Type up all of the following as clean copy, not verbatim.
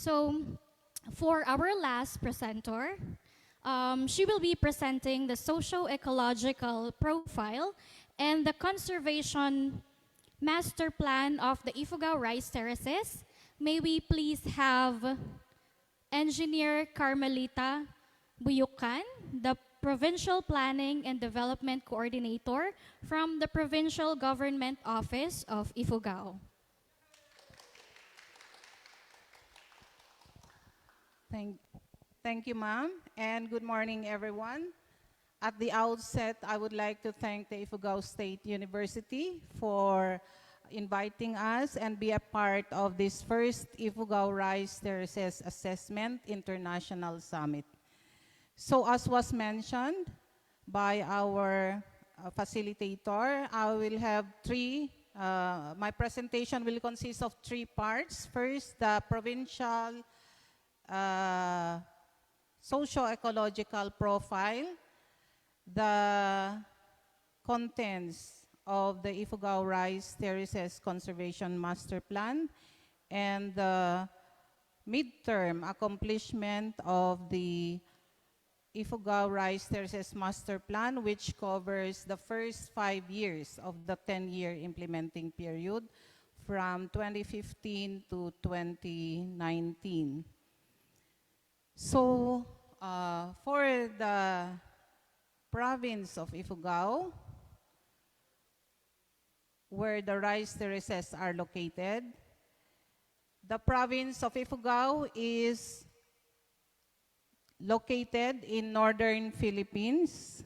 So for our last presenter, she will be presenting the socio-ecological profile and the conservation master plan of the Ifugao Rice Terraces. May we please have Engineer Carmelita Buyukan, the Provincial Planning and Development Coordinator from the Provincial Government Office of Ifugao. Thank, thank you, ma'am, and good morning, everyone. At the outset, I would like to thank the Ifugao State University for inviting us and be a part of this first Ifugao Rice Terraces Assessment International Summit. So as was mentioned by our facilitator, I will have my presentation will consist of three parts. First, the provincial uh, socio-ecological profile, the contents of the Ifugao Rice Terraces Conservation Master Plan, and the midterm accomplishment of the Ifugao Rice Terraces Master Plan, which covers the first 5 years of the 10-year implementing period from 2015 to 2019. So, for the province of Ifugao, where the rice terraces are located, the province of Ifugao is located in northern Philippines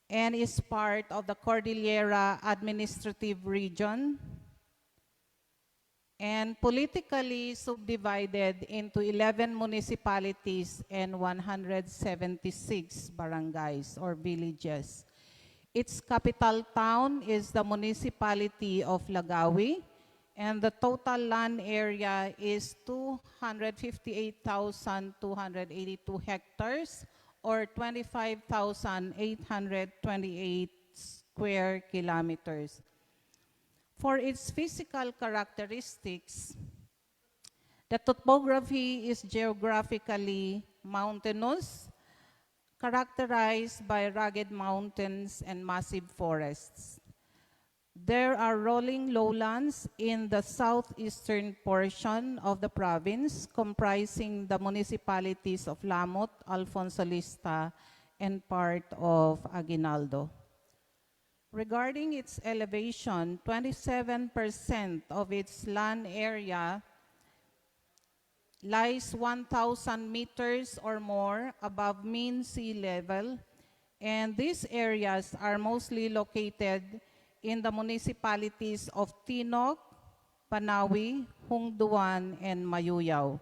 and is part of the Cordillera Administrative Region and politically subdivided into 11 municipalities and 176 barangays or villages. Its capital town is the municipality of Lagawi, and the total land area is 258,282 hectares or 25,828 square kilometers. For its physical characteristics, the topography is geographically mountainous, characterized by rugged mountains and massive forests. There are rolling lowlands in the southeastern portion of the province, comprising the municipalities of Lamot, Alfonso Lista, and part of Aguinaldo. Regarding its elevation, 27% of its land area lies 1,000 meters or more above mean sea level, and these areas are mostly located in the municipalities of Tinoc, Panawi, Hungduan, and Mayuyao.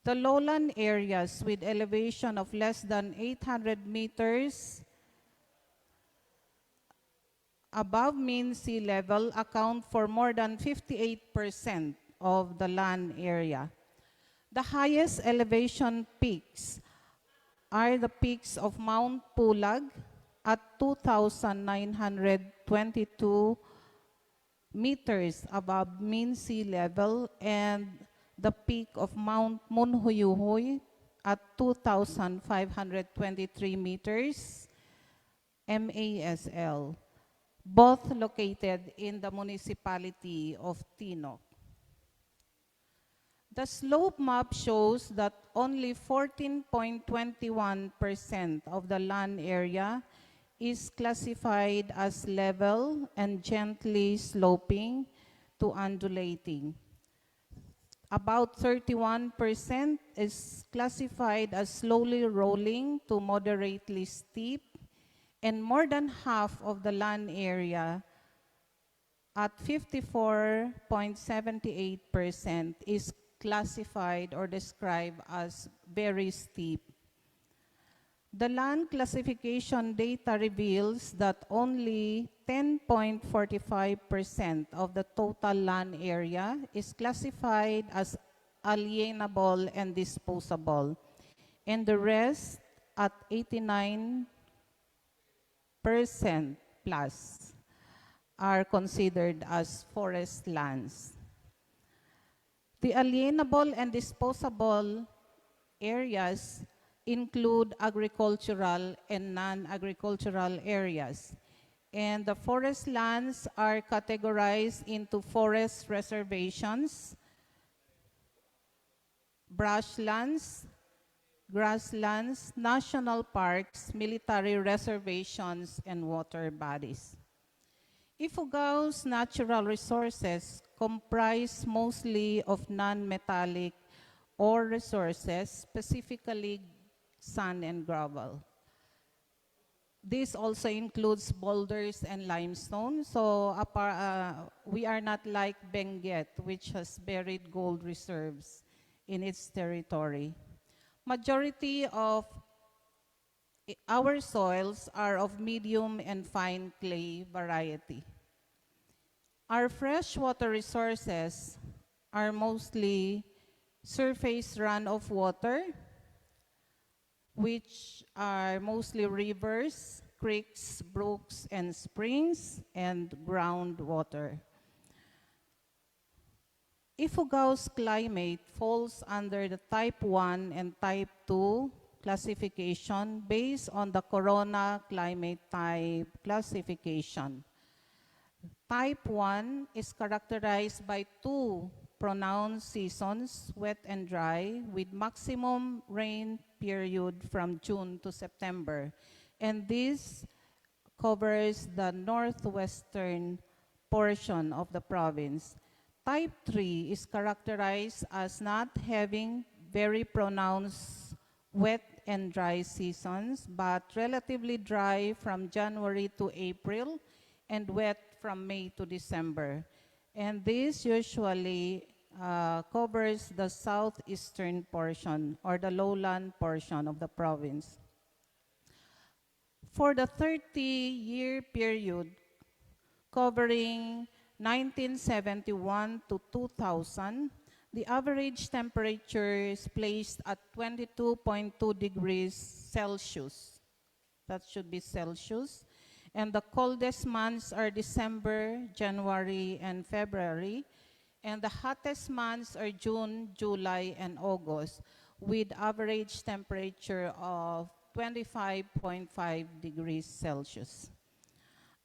The lowland areas with elevation of less than 800 meters above mean sea level account for more than 58% of the land area. The highest elevation peaks are the peaks of Mount Pulag at 2,922 meters above mean sea level and the peak of Mount Munhuyuhoy at 2,523 meters MASL, both located in the municipality of Tinoc. The slope map shows that only 14.21% of the land area is classified as level and gently sloping to undulating. About 31% is classified as slowly rolling to moderately steep, and more than half of the land area at 54.78% is classified or described as very steep. The land classification data reveals that only 10.45% of the total land area is classified as alienable and disposable, and the rest at 89% plus are considered as forest lands. The alienable and disposable areas include agricultural and non-agricultural areas. And the forest lands are categorized into forest reservations, brushlands, grasslands, national parks, military reservations, and water bodies. Ifugao's natural resources comprise mostly of non-metallic ore resources, specifically sand and gravel. This also includes boulders and limestone. So we are not like Benguet, which has buried gold reserves in its territory. Majority of our soils are of medium and fine clay variety. Our freshwater resources are mostly surface runoff water, which are mostly rivers, creeks, brooks, and springs, and groundwater. Ifugao's climate falls under the Type 1 and Type 2 classification based on the Corona climate type classification. Type 1 is characterized by two pronounced seasons, wet and dry, with maximum rain period from June to September. And this covers the northwestern portion of the province. Type 3 is characterized as not having very pronounced wet and dry seasons, but relatively dry from January to April and wet from May to December. And this usually covers the southeastern portion or the lowland portion of the province. For the 30-year period covering 1971 to 2000, the average temperature is placed at 22.2 degrees Celsius. That should be Celsius. And the coldest months are December, January, and February. And the hottest months are June, July, and August, with average temperature of 25.5 degrees Celsius.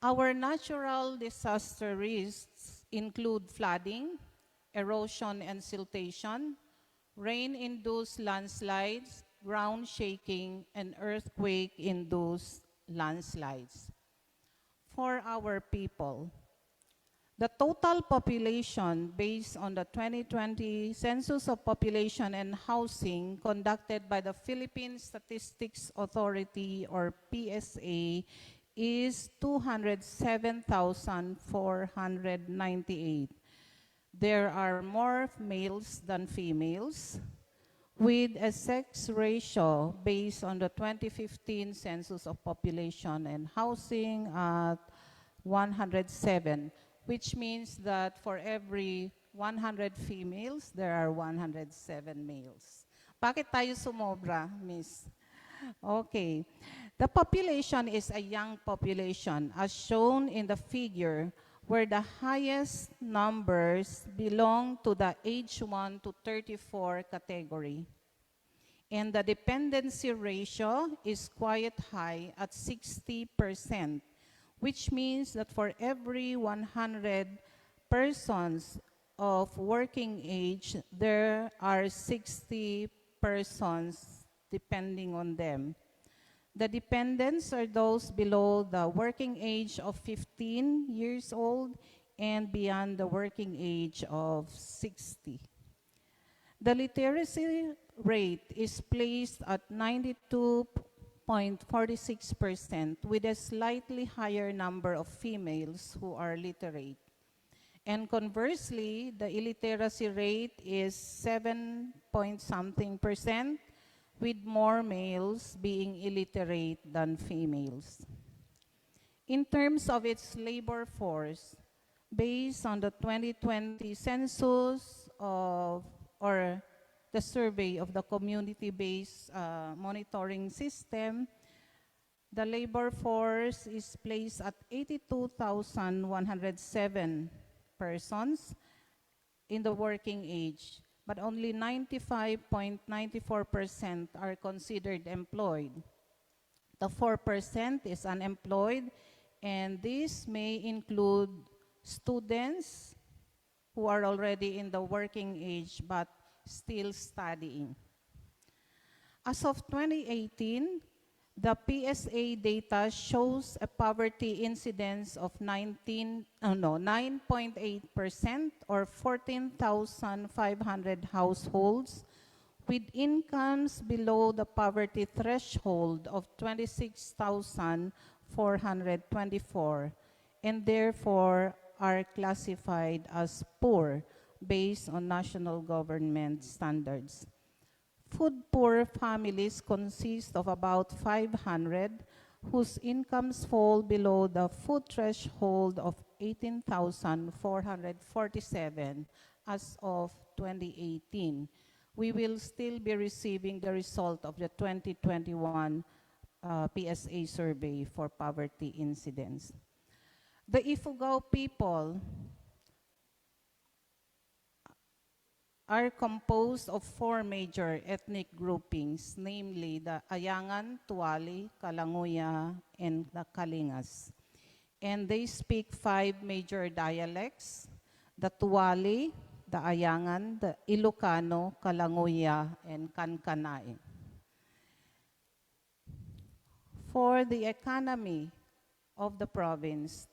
Our natural disaster risks include flooding, erosion and siltation, rain-induced landslides, ground shaking, and earthquake-induced landslides. For our people, the total population based on the 2020 Census of Population and Housing conducted by the Philippine Statistics Authority or PSA is 207,498. There are more males than females, with a sex ratio based on the 2015 Census of Population and Housing at 107, which means that for every 100 females, there are 107 males. Bakit tayo sumobra, Miss? Okay. The population is a young population, as shown in the figure, where the highest numbers belong to the age 1 to 34 category. And the dependency ratio is quite high at 60%, which means that for every 100 persons of working age, there are 60 persons depending on them. The dependents are those below the working age of 15 years old and beyond the working age of 60. The literacy rate is placed at 92.46%, with a slightly higher number of females who are literate. And conversely, the illiteracy rate is 7-point-something%, with more males being illiterate than females. In terms of its labor force, based on the 2020 census or the survey of the community-based monitoring system, the labor force is placed at 82,107 persons in the working age. but only 95.94% are considered employed. The 4% is unemployed, and this may include students who are already in the working age but still studying. As of 2018, the PSA data shows a poverty incidence of 9.8% or 14,500 households with incomes below the poverty threshold of 26,424 and therefore are classified as poor based on national government standards. Food-poor families consist of about 500 whose incomes fall below the food threshold of 18,447 as of 2018. We will still be receiving the result of the 2021 PSA survey for poverty incidence. The Ifugao people are composed of 4 major ethnic groupings, namely the Ayangan, Tuali, Kalanguya, and the Kalingas. And they speak 5 major dialects: the Tuali, the Ayangan, the Ilocano, Kalanguya, and Kankanai. For the economy of the province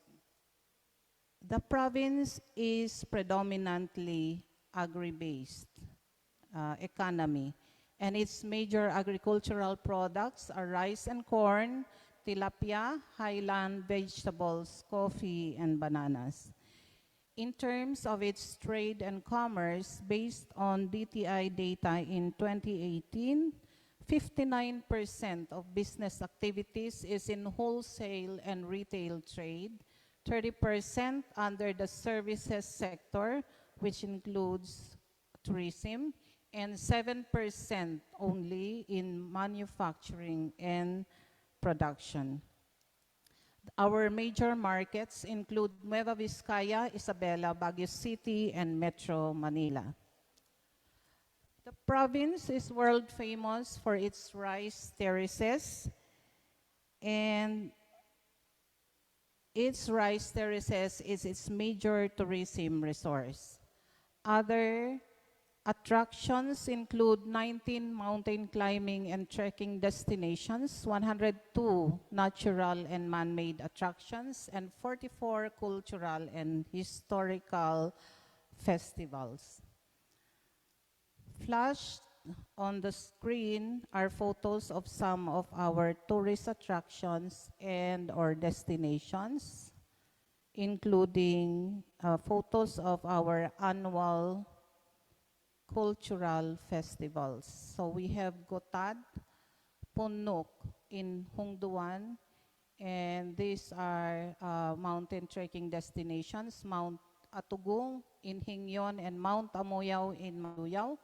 is predominantly agri-based economy, and its major agricultural products are rice and corn, tilapia, highland vegetables, coffee, and bananas. In terms of its trade and commerce, based on DTI data in 2018, 59% of business activities is in wholesale and retail trade, 30% under the services sector, which includes tourism, and 7% only in manufacturing and production. Our major markets include Nueva Vizcaya, Isabela, Baguio City, and Metro Manila. The province is world famous for its rice terraces, and its rice terraces is its major tourism resource. Other attractions include 19 mountain climbing and trekking destinations, 102 natural and man-made attractions, and 44 cultural and historical festivals. Flashed on the screen are photos of some of our tourist attractions and or destinations, including photos of our annual cultural festivals. So we have Gotad, Punok in Hongduan, and these are mountain trekking destinations: Mount Atugong in Hingyon and Mount Amoyao in Mayuyao,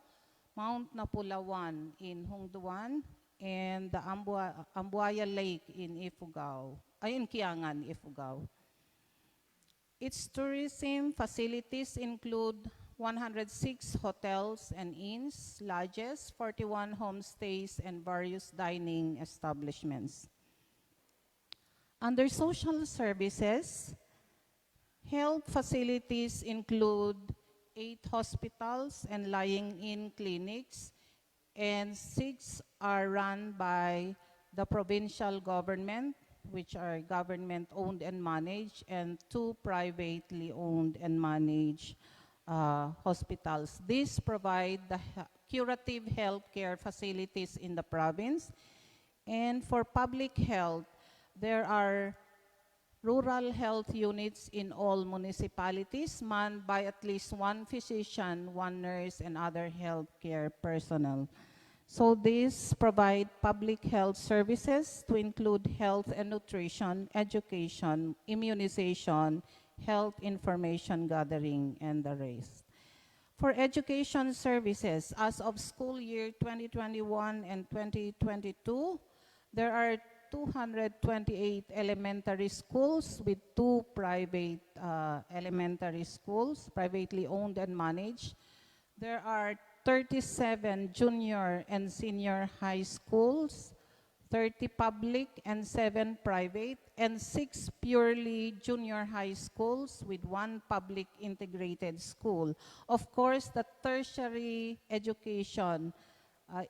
Mount Napulawan in Hongduan, and the Ambuaya Lake in Ifugao, in Kiangan, Ifugao. Its tourism facilities include 106 hotels and inns, lodges, 41 homestays, and various dining establishments. Under social services, health facilities include 8 hospitals and lying-in clinics, and 6 are run by the provincial government, which are government-owned and managed, and 2 privately owned and managed hospitals. These provide the curative healthcare facilities in the province. And for public health, there are rural health units in all municipalities manned by at least 1 physician, 1 nurse, and other healthcare personnel. So these provide public health services to include health and nutrition, education, immunization, health information gathering, and the rest. For education services, as of school year 2021 and 2022, there are 228 elementary schools with 2 private elementary schools, privately owned and managed. There are 37 junior and senior high schools, 30 public and 7 private, and 6 purely junior high schools with 1 public integrated school. Of course, the tertiary education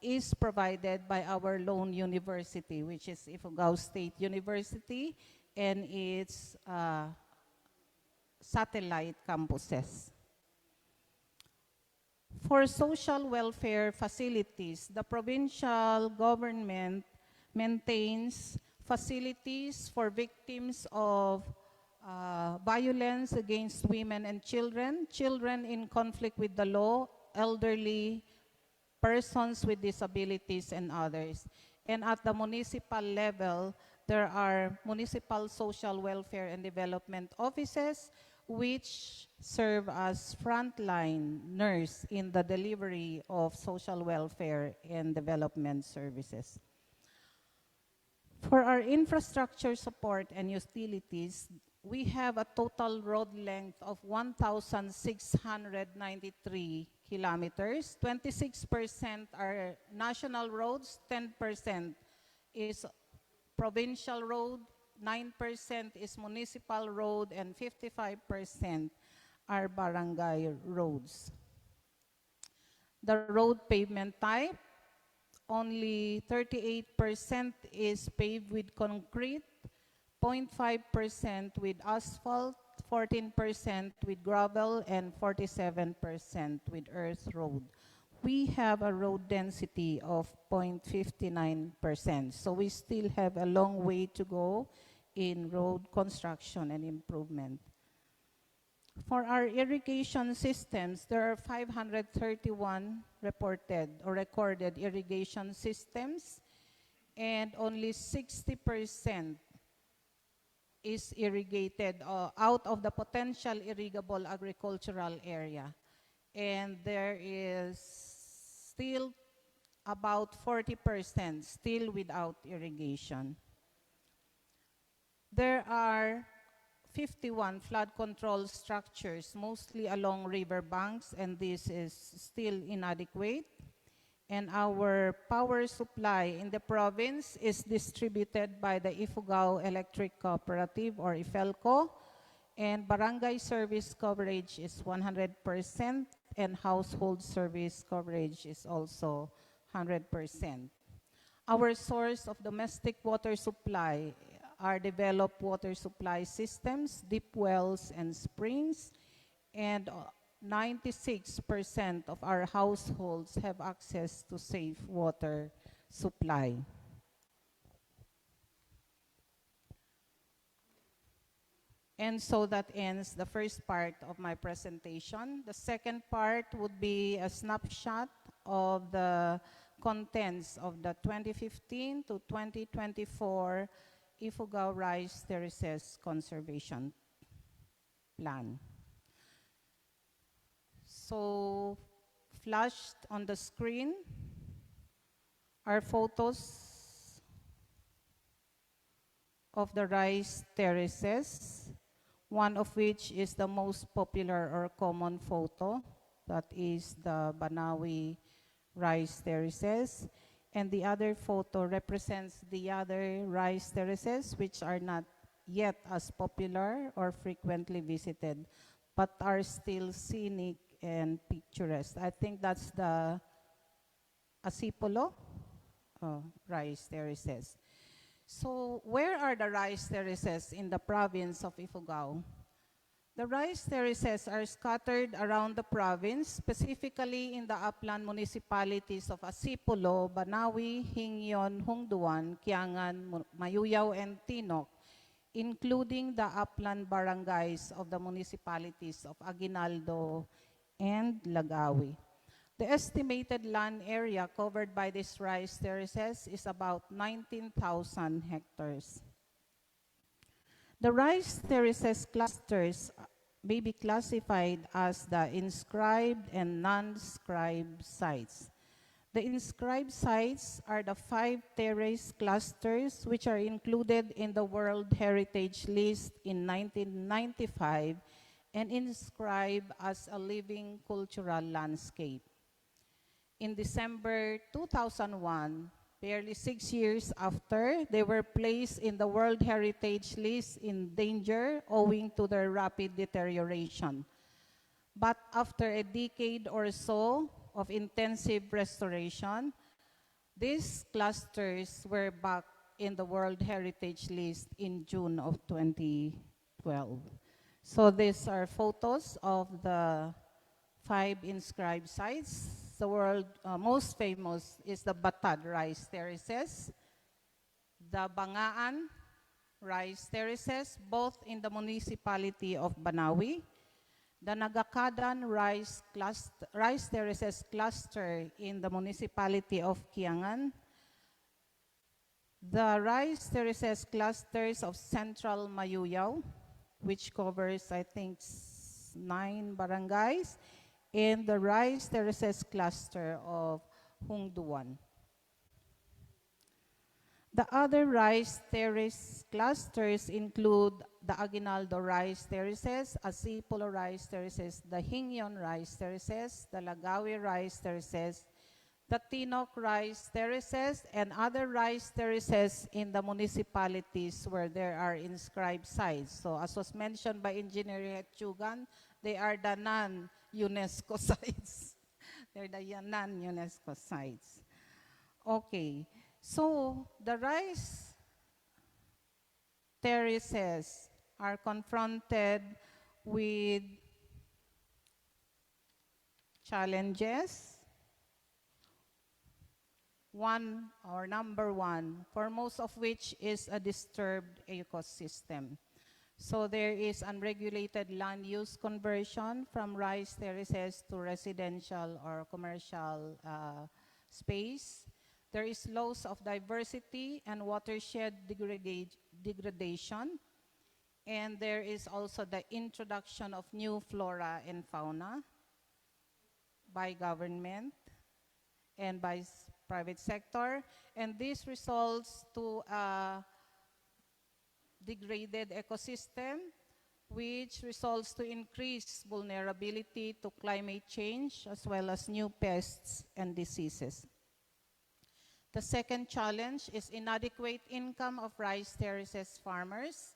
is provided by our lone university, which is Ifugao State University, and its satellite campuses. For social welfare facilities, the provincial government maintains facilities for victims of violence against women and children, children in conflict with the law, elderly, persons with disabilities, and others. And at the municipal level, there are municipal social welfare and development offices which serve as frontline nurse in the delivery of social welfare and development services. For our infrastructure support and utilities, we have a total road length of 1,693 kilometers. 26% are national roads, 10% is provincial road, 9% is municipal road, and 55% are barangay roads. The road pavement type, only 38% is paved with concrete, 0.5% with asphalt, 14% with gravel, and 47% with earth road. We have a road density of 0.59%, so we still have a long way to go in road construction and improvement. For our irrigation systems, there are 531 reported or recorded irrigation systems, and only 60% is irrigated out of the potential irrigable agricultural area. And there is still about 40% still without irrigation. There are 51 flood control structures, mostly along river banks, and this is still inadequate. And our power supply in the province is distributed by the Ifugao Electric Cooperative, or IFELCO, and barangay service coverage is 100%, and household service coverage is also 100%. Our source of domestic water supply are developed water supply systems, deep wells, and springs, and 96% of our households have access to safe water supply. And so that ends the first part of my presentation. The second part would be a snapshot of the contents of the 2015 to 2024 Ifugao Rice Terraces Conservation Plan. So, flashed on the screen are photos of the rice terraces, one of which is the most popular or common photo, that is the Banawi rice terraces. And the other photo represents the other rice terraces, which are not yet as popular or frequently visited, but are still scenic and picturesque. I think that's the Asipolo rice terraces. So where are the rice terraces in the province of Ifugao? The rice terraces are scattered around the province, specifically in the upland municipalities of Asipolo, Banawi, Hingyon, Hungduan, Kiangan, Mayuyaw, and Tinok, including the upland barangays of the municipalities of Aguinaldo and Lagawi. The estimated land area covered by these rice terraces is about 19,000 hectares. The rice terraces clusters may be classified as the inscribed and non-inscribed sites. The inscribed sites are the 5 terrace clusters which are included in the World Heritage List in 1995 and inscribed as a living cultural landscape. in December 2001, barely 6 years after, they were placed in the World Heritage List in danger owing to their rapid deterioration. But after a decade or so of intensive restoration, these clusters were back in the World Heritage List in June of 2012. So these are photos of the 5 inscribed sites. The world most famous is the Batad Rice Terraces, the Bangaan Rice Terraces, both in the municipality of Banawi, the Nagakadan Rice Terraces cluster in the municipality of Kiangan, the Rice Terraces clusters of Central Mayuyaw, which covers, I think, 9 barangays, and the Rice Terraces cluster of Hungduan. The other rice terrace clusters include the Aguinaldo Rice Terraces, Asipulo Rice Terraces, the Hingyon Rice Terraces, the Lagawi Rice Terraces, the Tinok Rice Terraces, and other rice terraces in the municipalities where there are inscribed sites. So as was mentioned by Engineer Hetchugan, they are the non-UNESCO sites. They're the non-UNESCO sites. Okay, so the rice terraces are confronted with challenges. Number one, foremost of which is a disturbed ecosystem. So there is unregulated land use conversion from rice terraces to residential or commercial space. There is loss of diversity and watershed degradation. And there is also the introduction of new flora and fauna by government and by private sector. And this results to a degraded ecosystem, which results to increased vulnerability to climate change as well as new pests and diseases. The second challenge is inadequate income of rice terraces farmers.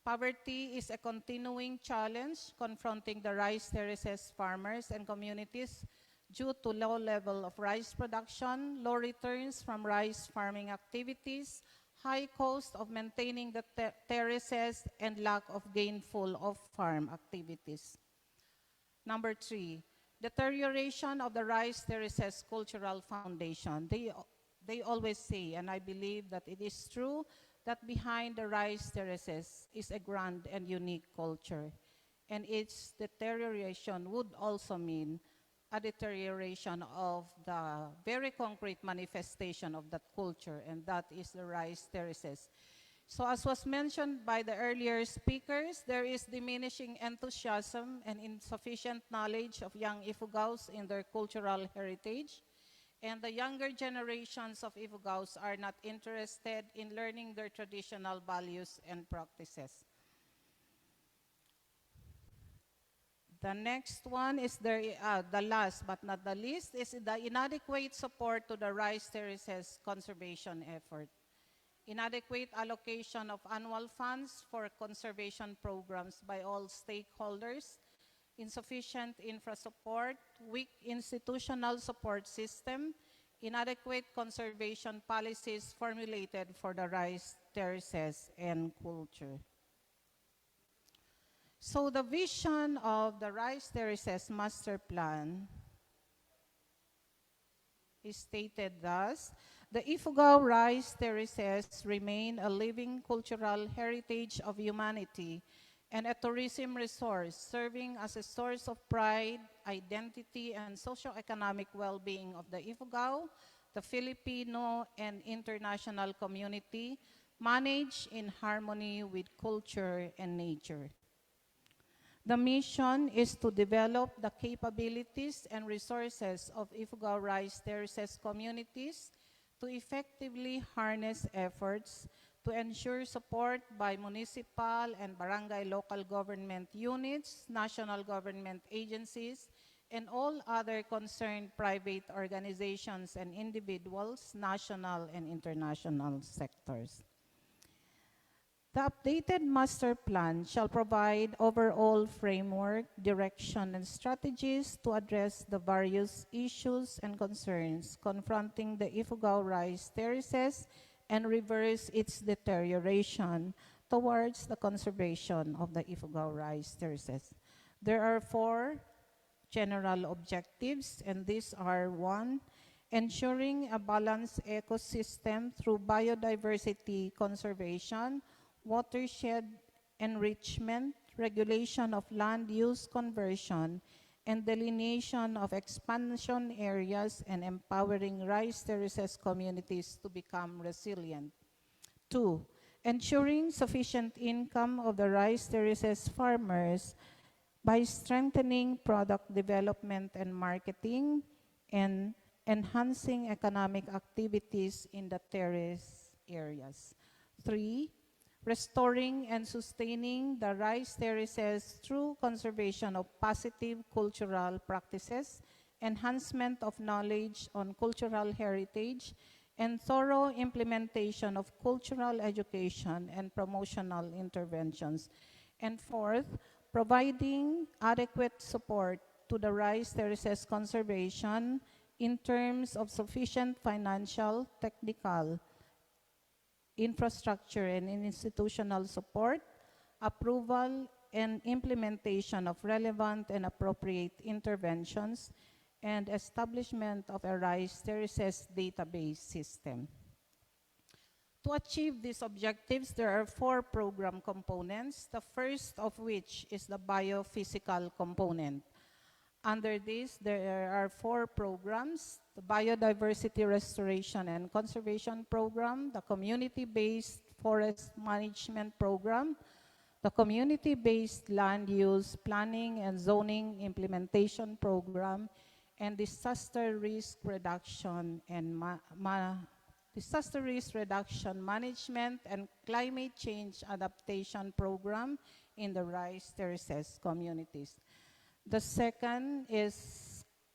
Poverty is a continuing challenge confronting the rice terraces farmers and communities due to low level of rice production, low returns from rice farming activities, high cost of maintaining the terraces, and lack of gainful off-farm activities. Number 3, deterioration of the rice terraces cultural foundation. They always say, and I believe that it is true, that behind the rice terraces is a grand and unique culture. And its deterioration would also mean a deterioration of the very concrete manifestation of that culture, and that is the rice terraces. So as was mentioned by the earlier speakers, there is diminishing enthusiasm and insufficient knowledge of young Ifugaos in their cultural heritage. And the younger generations of Ifugaos are not interested in learning their traditional values and practices. The next one is the last but not the least, is the inadequate support to the rice terraces conservation effort. Inadequate allocation of annual funds for conservation programs by all stakeholders, insufficient infra support, weak institutional support system, inadequate conservation policies formulated for the rice terraces and culture. So the vision of the Rice Terraces Master Plan is stated thus: the Ifugao Rice Terraces remain a living cultural heritage of humanity and a tourism resource serving as a source of pride, identity, and socio-economic well-being of the Ifugao, the Filipino, and international community, managed in harmony with culture and nature. The mission is to develop the capabilities and resources of Ifugao Rice Terraces communities to effectively harness efforts to ensure support by municipal and barangay local government units, national government agencies, and all other concerned private organizations and individuals, national and international sectors. The updated master plan shall provide overall framework, direction, and strategies to address the various issues and concerns confronting the Ifugao rice terraces and reverse its deterioration towards the conservation of the Ifugao rice terraces. There are four general objectives, and these are: one, ensuring a balanced ecosystem through biodiversity conservation, watershed enrichment, regulation of land use conversion, and delineation of expansion areas, and empowering rice terraces communities to become resilient. Two, ensuring sufficient income of the rice terraces farmers by strengthening product development and marketing and enhancing economic activities in the terrace areas. Three, restoring and sustaining the rice terraces through conservation of positive cultural practices, enhancement of knowledge on cultural heritage, and thorough implementation of cultural education and promotional interventions. And fourth, providing adequate support to the rice terraces conservation in terms of sufficient financial, technical, infrastructure, and institutional support, approval and implementation of relevant and appropriate interventions, and establishment of a rice terraces database system. To achieve these objectives, there are four program components, the first of which is the biophysical component. Under this, there are four programs: the Biodiversity Restoration and Conservation Program, the Community-Based Forest Management Program, the Community-Based Land Use Planning and Zoning Implementation Program, and Disaster Risk Reduction and Disaster Risk Reduction Management and Climate Change Adaptation Program in the rice terraces communities. The second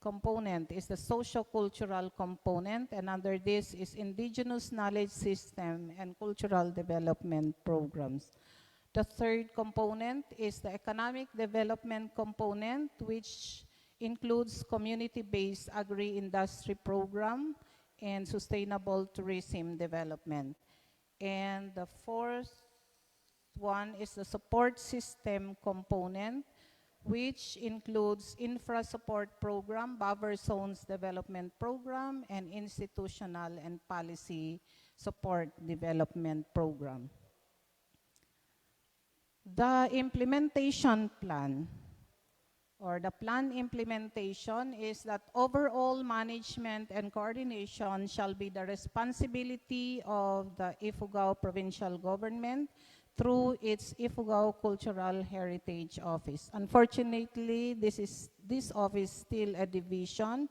component is the socio-cultural component, and under this is indigenous knowledge system and cultural development programs. The third component is the economic development component, which includes community-based agri-industry program and sustainable tourism development. And the fourth one is the support system component, which includes infra support program, buffer zones development program, and institutional and policy support development program. The implementation plan, or the plan implementation, is that overall management and coordination shall be the responsibility of the Ifugao Provincial Government through its Ifugao Cultural Heritage Office. Unfortunately, this office still a division.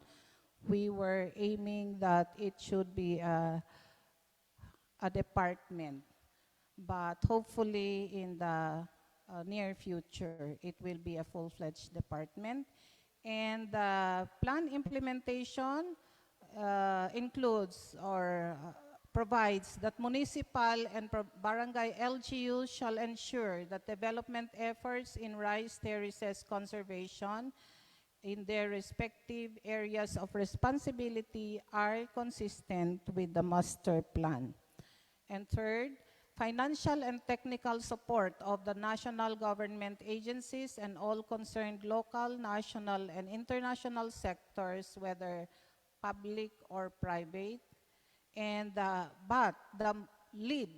We were aiming that it should be a department, but hopefully in the near future, it will be a full-fledged department. And the plan implementation includes or provides that municipal and barangay LGUs shall ensure that development efforts in rice terraces conservation in their respective areas of responsibility are consistent with the master plan. And third, financial and technical support of the national government agencies and all concerned local, national, and international sectors, whether public or private, and but the lead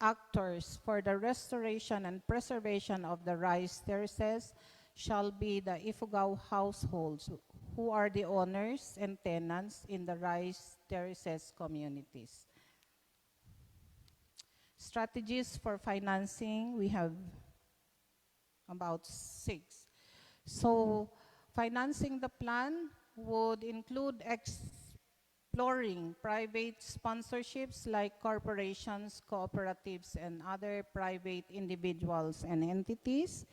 actors for the restoration and preservation of the rice terraces shall be the Ifugao households, who are the owners and tenants in the rice terraces communities. Strategies for financing, we have about 6. So financing the plan would include exploring private sponsorships like corporations, cooperatives, and other private individuals and entities,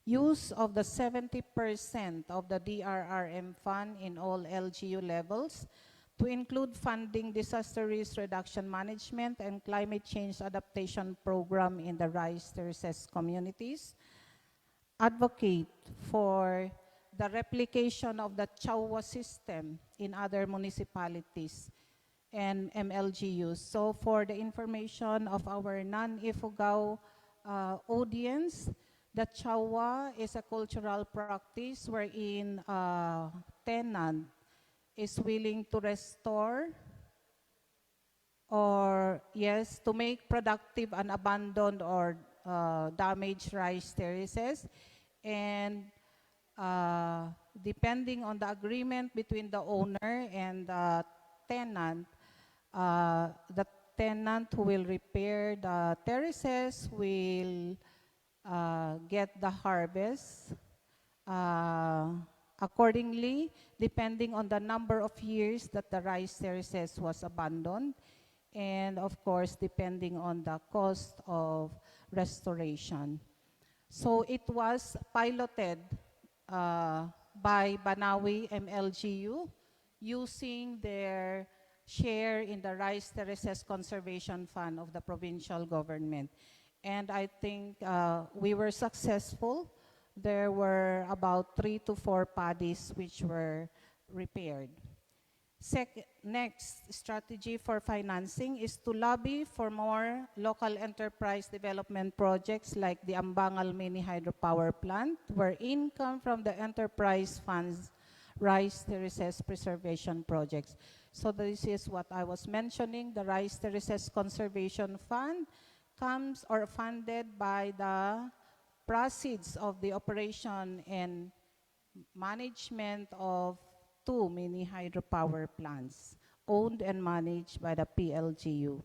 use of the 70% of the DRRM fund in all LGU levels to include funding disaster risk reduction management and climate change adaptation program in the rice terraces communities, advocate for the replication of the Chawa system in other municipalities and MLGUs. So for the information of our non-Ifugao audience, the Chawa is a cultural practice wherein tenant is willing to restore or, yes, to make productive an abandoned or damaged rice terraces. And depending on the agreement between the owner and the tenant who will repair the terraces will get the harvest accordingly, depending on the number of years that the rice terraces was abandoned, and of course, depending on the cost of restoration. So it was piloted by Banawi MLGU using their share in the Rice Terraces Conservation Fund of the provincial government. And I think we were successful. There were about 3 to 4 paddies which were repaired. Next strategy for financing is to lobby for more local enterprise development projects like the Ambangal Mini Hydropower Plant, where income from the enterprise funds rice terraces preservation projects. So this is what I was mentioning. The Rice Terraces Conservation Fund comes or funded by the proceeds of the operation and management of 2 mini hydropower plants owned and managed by the PLGU.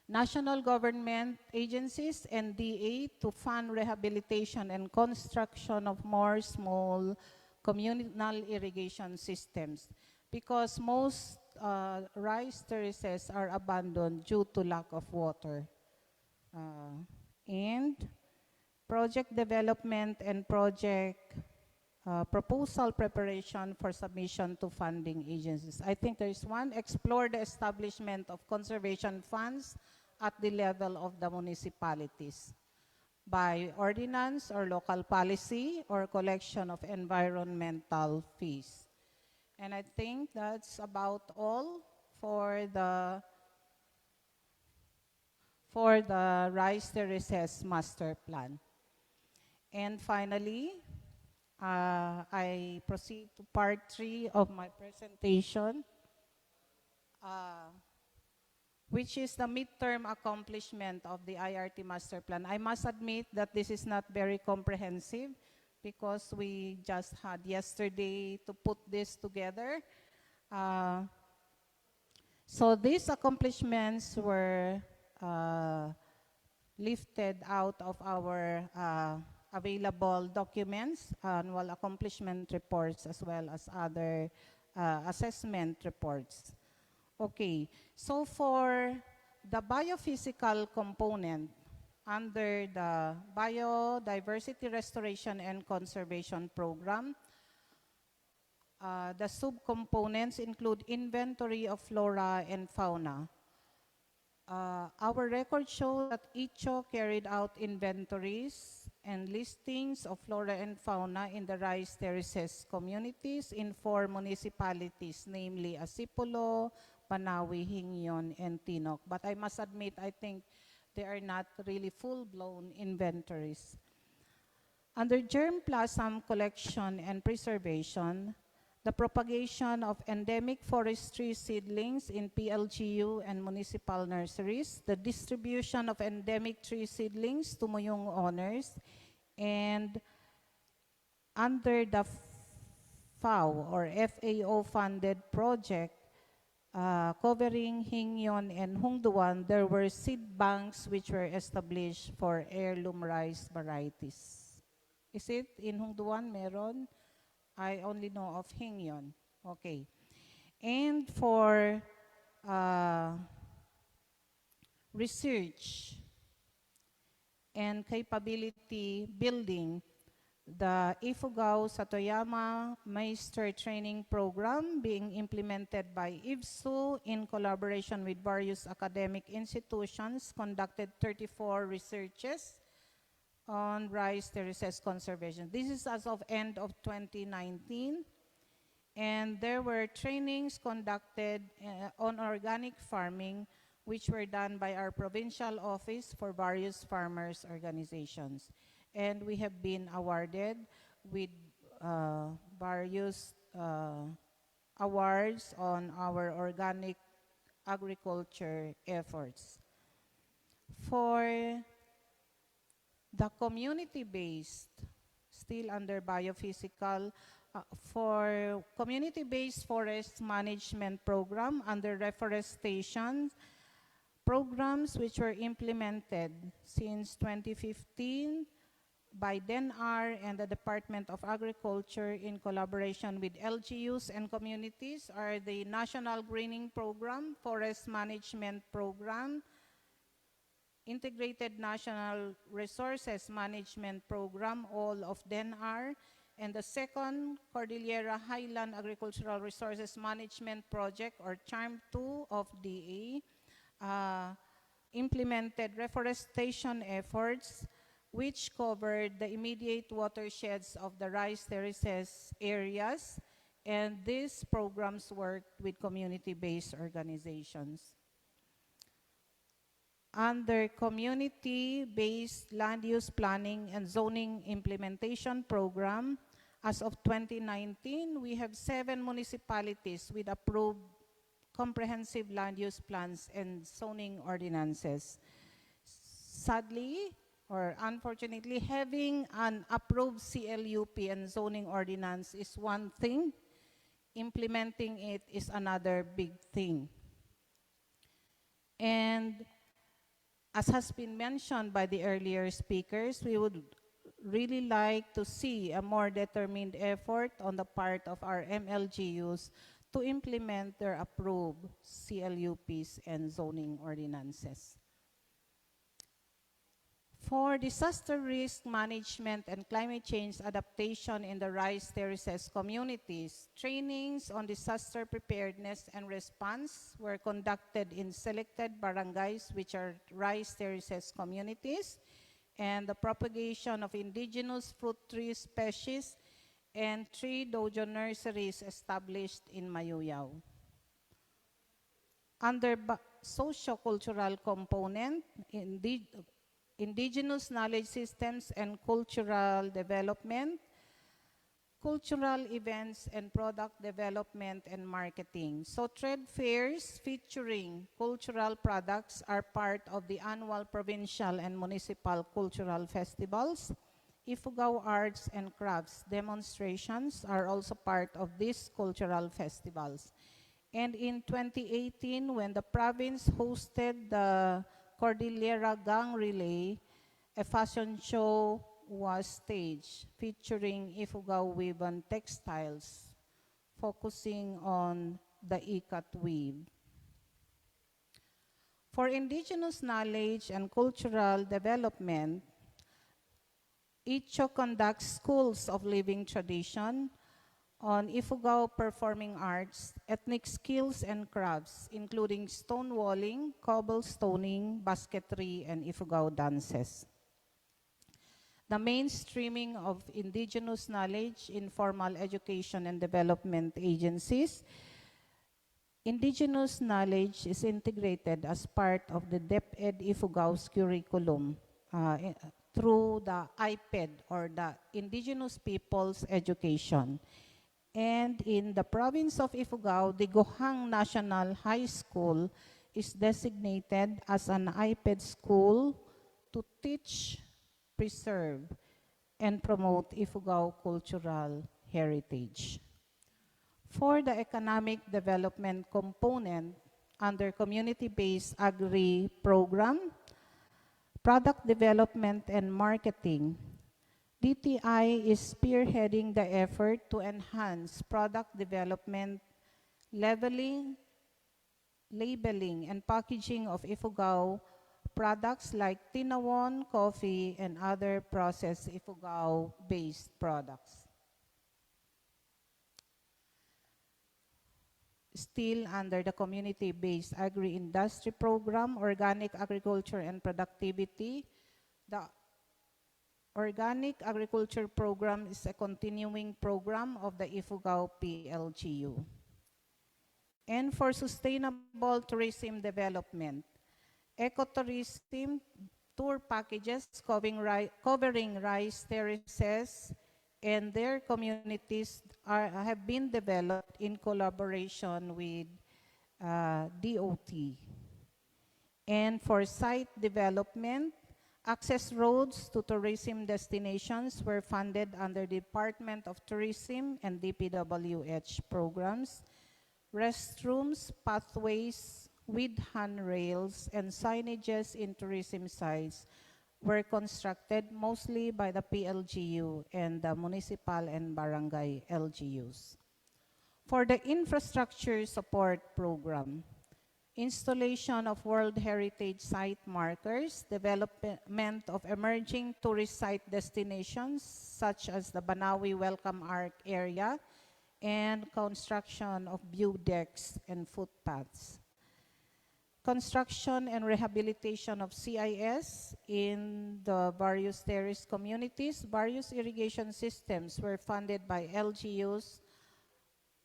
National government agencies and DA to fund rehabilitation and construction of more small communal irrigation systems, because most rice terraces are abandoned due to lack of water. And project development and project proposal preparation for submission to funding agencies. I think there is one, explore the establishment of conservation funds at the level of the municipalities by ordinance or local policy or collection of environmental fees. And I think that's about all for the Rice Terraces Master Plan. And finally, I proceed to part 3 of my presentation, which is the midterm accomplishment of the IRT Master Plan. I must admit that this is not very comprehensive because we just had yesterday to put this together. So these accomplishments were lifted out of our available documents, annual accomplishment reports, as well as other assessment reports. Okay, so for the biophysical component under the Biodiversity Restoration and Conservation Program, the subcomponents include inventory of flora and fauna. Our records show that ICHO carried out inventories and listings of flora and fauna in the rice terraces communities in 4 municipalities, namely Asipulo, Banawi, Hingyon, and Tinok. But I must admit, I think they are not really full-blown inventories. Under germplasm collection and preservation, the propagation of endemic forestry seedlings in PLGU and municipal nurseries, the distribution of endemic tree seedlings to Muyong owners, and under the FAO or FAO-funded project covering Hingyon and Hungduan, there were seed banks which were established for heirloom rice varieties. Is it in Hungduan meron? I only know of Hingyon. Okay. And for research and capability building, the Ifugao Satoyama Meister Training Program being implemented by IFSU in collaboration with various academic institutions conducted 34 researches on rice terraces conservation. This is as of end of 2019. And there were trainings conducted on organic farming, which were done by our provincial office for various farmers organizations. And we have been awarded with various awards on our organic agriculture efforts. For the community-based, still under biophysical, for community-based forest management program under reforestation programs which were implemented since 2015 by DENR and the Department of Agriculture in collaboration with LGUs and communities are the National Greening Program, Forest Management Program, Integrated National Resources Management Program, all of DENR, and the second Cordillera Highland Agricultural Resources Management Project, or CHARM2 of DA, implemented reforestation efforts which covered the immediate watersheds of the rice terraces areas, and these programs worked with community-based organizations. Under community-based land use planning and zoning implementation program, as of 2019, we have 7 municipalities with approved comprehensive land use plans and zoning ordinances. Sadly, or unfortunately, having an approved CLUP and zoning ordinance is one thing, implementing it is another big thing. And as has been mentioned by the earlier speakers, we would really like to see a more determined effort on the part of our MLGUs to implement their approved CLUPs and zoning ordinances. For disaster risk management and climate change adaptation in the rice terraces communities, trainings on disaster preparedness and response were conducted in selected barangays, which are rice terraces communities, and the propagation of indigenous fruit tree species and 3 dojo nurseries established in Mayuyao. Under socio-cultural component, indigenous knowledge systems and cultural development, cultural events and product development and marketing. So trade fairs featuring cultural products are part of the annual provincial and municipal cultural festivals. Ifugao Arts and Crafts demonstrations are also part of these cultural festivals. And in 2018, when the province hosted the Cordillera Gang Relay, a fashion show was staged featuring Ifugao woven textiles, focusing on the ikat weave. For indigenous knowledge and cultural development, ICHO conducts schools of living tradition on Ifugao performing arts, ethnic skills and crafts, including stonewalling, cobblestoning, basketry, and Ifugao dances. The mainstreaming of indigenous knowledge in formal education and development agencies. Indigenous knowledge is integrated as part of the DepEd Ifugao's curriculum through the IPED, or the Indigenous Peoples Education. And in the province of Ifugao, the Gohang National High School is designated as an IPED school to teach, preserve, and promote Ifugao cultural heritage. For the economic development component, under community-based agri program, product development and marketing, DTI is spearheading the effort to enhance product development, labeling, and packaging of Ifugao products like tinawon, coffee, and other processed Ifugao-based products. Still under the community-based agri-industry program, organic agriculture and productivity, the organic agriculture program is a continuing program of the Ifugao PLGU. And for sustainable tourism development, ecotourism tour packages covering rice terraces and their communities have been developed in collaboration with DOT. And for site development, access roads to tourism destinations were funded under Department of Tourism and DPWH programs. Restrooms, pathways with handrails, and signages in tourism sites were constructed mostly by the PLGU and the municipal and barangay LGUs. For the infrastructure support program, installation of World Heritage Site markers, development of emerging tourist site destinations such as the Banawi Welcome Arc area, and construction of view decks and footpaths. Construction and rehabilitation of CIS in the various terrace communities. Various irrigation systems were funded by LGUs,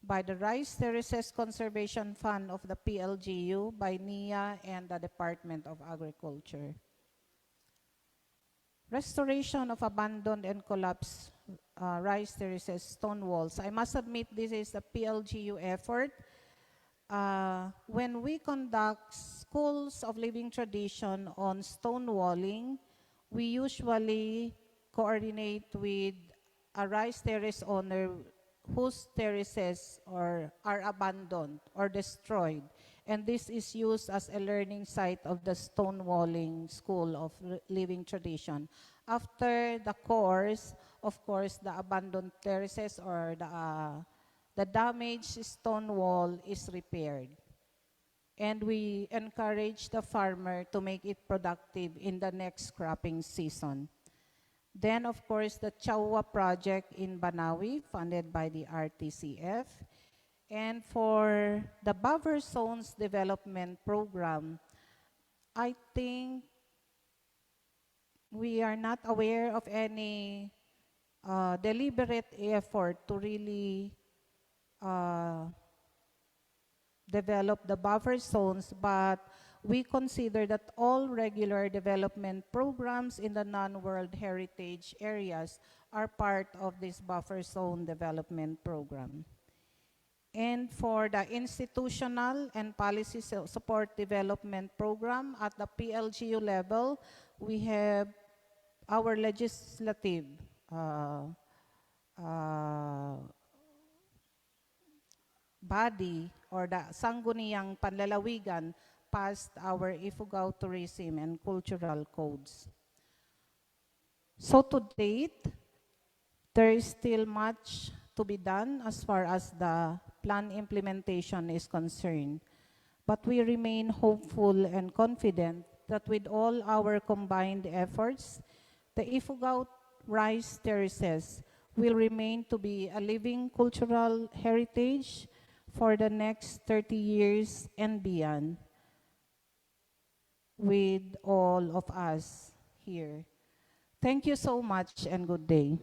by the Rice Terraces Conservation Fund of the PLGU, by NIA, and the Department of Agriculture. Restoration of abandoned and collapsed rice terraces, stone walls. I must admit this is a PLGU effort. When we conduct schools of living tradition on stone walling, we usually coordinate with a rice terrace owner whose terraces are abandoned or destroyed. And this is used as a learning site of the stonewalling school of living tradition. After the course, of course, the abandoned terraces or the damaged stone wall is repaired. And we encourage the farmer to make it productive in the next cropping season. Then, of course, the Chawa project in Banawi, funded by the RTCF. And for the buffer zones development program, I think we are not aware of any deliberate effort to really develop the buffer zones, but we consider that all regular development programs in the non-World Heritage areas are part of this buffer zone development program. And for the institutional and policy support development program at the PLGU level, we have our legislative body or the Sangguniang Panlalawigan passed our Ifugao Tourism and Cultural Codes. So to date, there is still much to be done as far as the plan implementation is concerned. But we remain hopeful and confident that with all our combined efforts, the Ifugao rice terraces will remain to be a living cultural heritage for the next 30 years and beyond with all of us here. Thank you so much and good day.